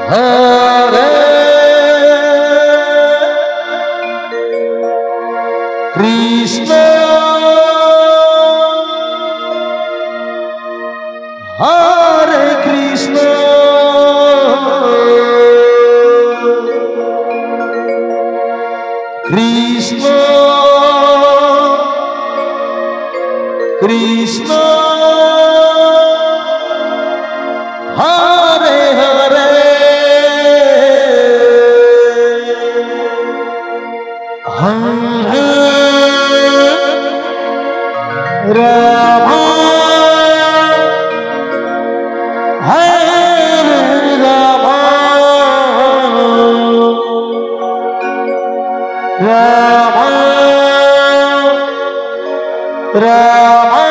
Hare Krishna, Hare Krishna, Krishna Krishna, Hare Hare, Hare Rama, Hare Rama, Rama Rama,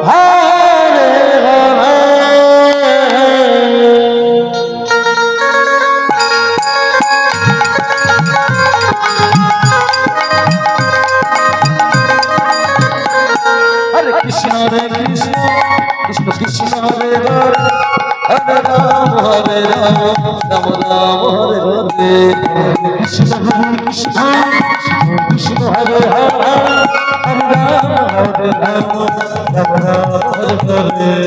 Hare Rama. Hare Krishna, Krishna Krishna, Hare Hare, Hare Rama, Hare Rama, Rama Rama, Hare Hare. Hare Krishna, Krishna Hare Hare, Hare Rama, Hare Rama, Rama Rama, Hare Hare.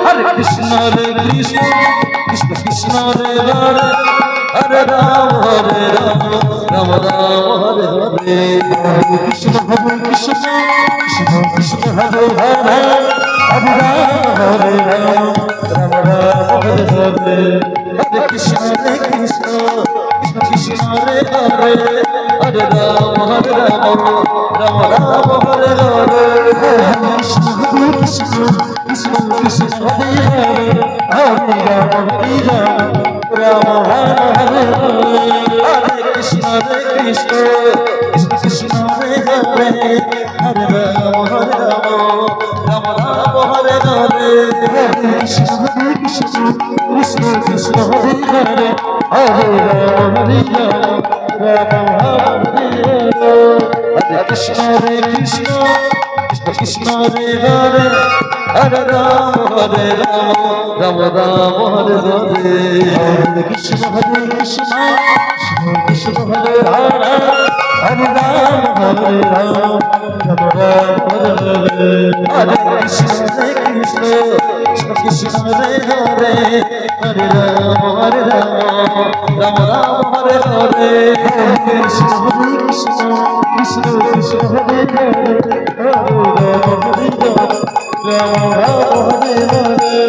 Hare Krishna, Hare Krishna, Krishna Krishna, Hare Hare, Rama, Hare Rama, Rama Rama, Hare Hare. Hare Krishna, Krishna Krishna, Hare Hare, Hare Rama, Rama Rama, Hare Hare. Hare Krishna, Krishna Krishna, Hare Hare, Hare Rama, Rama Rama, Hare Hare. Hare Krishna, Krishna Krishna, Hare Hare, Hare Rama, Rama Rama, Hare Hare. Hare Krishna, Krishna Krishna, Hare Hare, Hare Rama, Rama Rama, Hare Hare. Hare Krishna, Krishna Krishna, Hare Hare, Hare Rama, Rama Rama, Hare Hare. Hare Krishna, Krishna Krishna, Hare Hare, Hare Rama, Rama Rama, Hare Hare. Hare Krishna, Krishna Krishna, Hare Hare, Hare Rama, Rama Rama, Hare Hare. Hare Krishna, Krishna Krishna, Hare Hare, Hare Rama, Rama Rama, Hare Hare. Hare Krishna, Krishna Krishna, Hare Hare, Hare Rama, Rama Rama, Hare Hare. Hare Krishna, Krishna Krishna, Hare Hare, Hare Rama, Rama Rama, Hare Hare.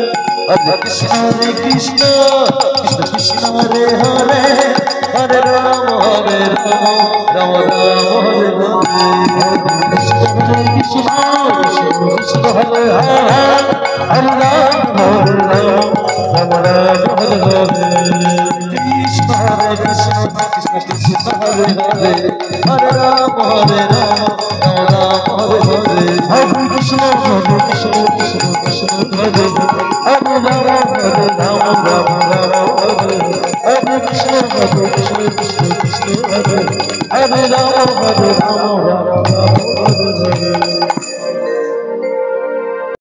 Hare Krishna, Krishna Krishna, Hare Hare, Hare Rama, Rama Rama, Hare Hare. Krishna, Krishna Hare Hare, Hare Rama, Rama Rama, Hare Hare. Krishna, Krishna Krishna, Hare Hare, Hare Rama, Rama Rama, Hare Hare. Hare Krishna, Krishna Krishna, Hare Hare, Hare Rama, Rama Rama, Hare Hare. Hare Krishna, Krishna Krishna, Hare Hare, Hare Rama, Rama Rama, Hare Hare.